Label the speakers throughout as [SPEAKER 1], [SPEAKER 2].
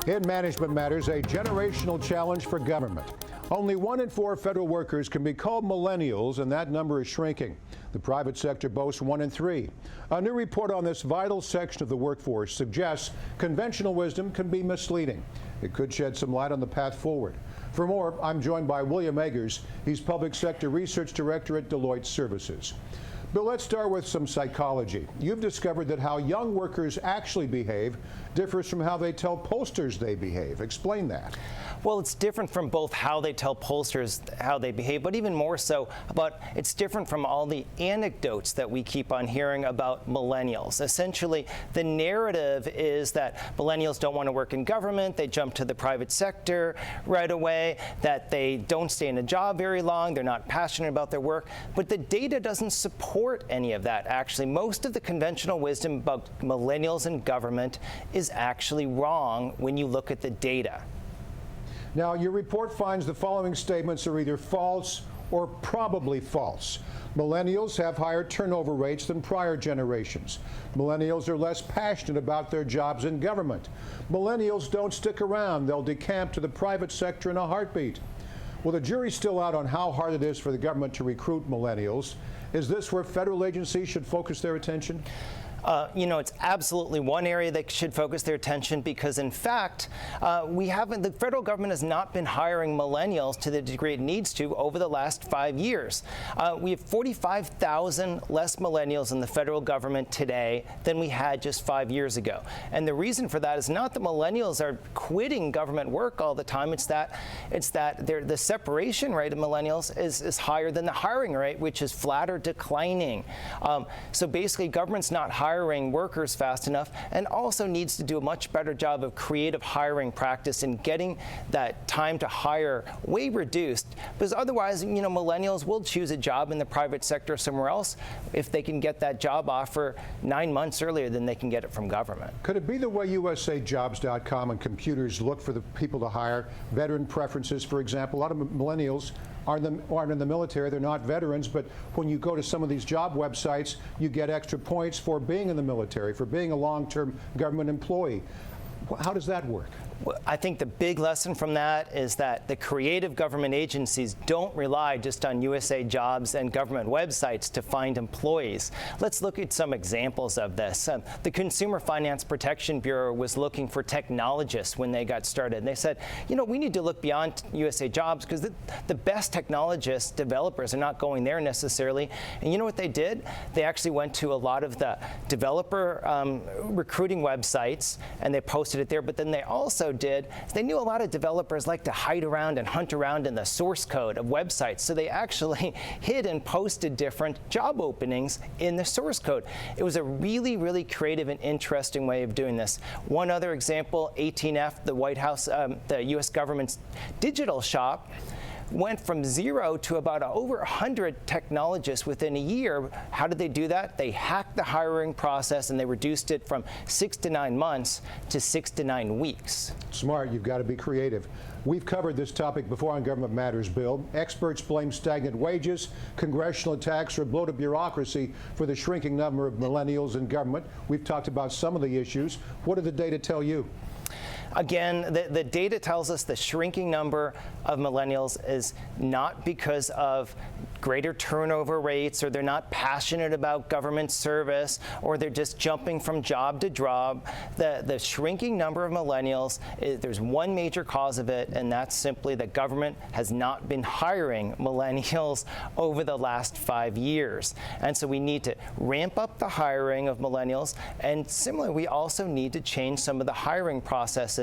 [SPEAKER 1] In Management Matters, a generational challenge for government. Only 1 in 4 federal workers can be called millennials, and that number is shrinking. The private sector boasts 1 in 3. A new report on this vital section of the workforce suggests conventional wisdom can be misleading. It could shed some light on the path forward. For more, I'm joined by William Eggers. He's Public Sector Research Director at Deloitte Services. Bill, let's start with some psychology. You've discovered that how young workers actually behave differs from how they tell pollsters they behave. Explain that.
[SPEAKER 2] Well, it's different from both how they tell pollsters how they behave, but even more so, it's different from all the anecdotes that we keep on hearing about millennials. Essentially, the narrative is that millennials don't want to work in government, they jump to the private sector right away, that they don't stay in a job very long, they're not passionate about their work, but the data doesn't support any of that, actually. Most of the conventional wisdom about millennials in government is actually wrong when you look at the data.
[SPEAKER 1] Now, your report finds the following statements are either false or probably false. Millennials have higher turnover rates than prior generations. Millennials are less passionate about their jobs in government. Millennials don't stick around. They'll decamp to the private sector in a heartbeat. Well, the jury's still out on how hard it is for the government to recruit millennials. Is this where federal agencies should focus their attention?
[SPEAKER 2] It's absolutely one area that should focus their attention because, in fact, the federal government has not been hiring millennials to the degree it needs to over the last 5 years. We have 45,000 less millennials in the federal government today than we had just 5 years ago. And the reason for that is not that millennials are quitting government work all the time. It's that the separation rate of millennials is higher than the hiring rate, which is flat or declining. So basically, government's not hiring workers fast enough, and also needs to do a much better job of creative hiring practice and getting that time to hire way reduced, because otherwise, millennials will choose a job in the private sector somewhere else if they can get that job offer 9 months earlier than they can get it from government.
[SPEAKER 1] Could it be the way USAjobs.com and computers look for the people to hire? Veteran preferences, for example. A lot of millennials aren't in the military, they're not veterans, but when you go to some of these job websites, you get extra points for being in the military, for being a long-term government employee. How does that work?
[SPEAKER 2] I think the big lesson from that is that the creative government agencies don't rely just on USA Jobs and government websites to find employees. Let's look at some examples of this. The Consumer Finance Protection Bureau was looking for technologists when they got started. And they said, we need to look beyond USA Jobs because the best technologists, developers, are not going there necessarily. And you know what they did? They actually went to a lot of the developer recruiting websites and they posted it there, but then they also they knew a lot of developers like to hide around and hunt around in the source code of websites, so they actually hid and posted different job openings in the source code. It was a really, really creative and interesting way of doing this. One other example, 18F, the White House, the U.S. government's digital shop, went from 0 to about over 100 technologists within a year. How did they do that? They hacked the hiring process and they reduced it from 6 to 9 months to 6 to 9 weeks.
[SPEAKER 1] Smart, you've got to be creative. We've covered this topic before on Government Matters, Bill. Experts blame stagnant wages, congressional attacks, or bloated bureaucracy for the shrinking number of millennials in government. We've talked about some of the issues. What did the data tell you?
[SPEAKER 2] Again, the data tells us the shrinking number of millennials is not because of greater turnover rates, or they're not passionate about government service, or they're just jumping from job to job. The shrinking number of millennials, there's one major cause of it, and that's simply that government has not been hiring millennials over the last 5 years. And so we need to ramp up the hiring of millennials, and similarly, we also need to change some of the hiring processes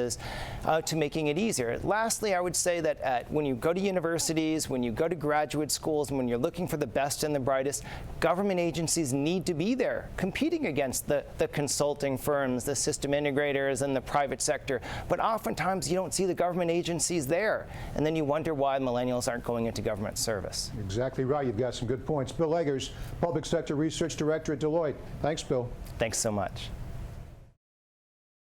[SPEAKER 2] to making it easier. Lastly, I would say that when you go to universities, when you go to graduate schools, and when you're looking for the best and the brightest, government agencies need to be there, competing against the consulting firms, the system integrators, and the private sector. But oftentimes, you don't see the government agencies there, and then you wonder why millennials aren't going into government service.
[SPEAKER 1] Exactly right. You've got some good points. Bill Eggers, Public Sector Research Director at Deloitte. Thanks, Bill.
[SPEAKER 2] Thanks so much.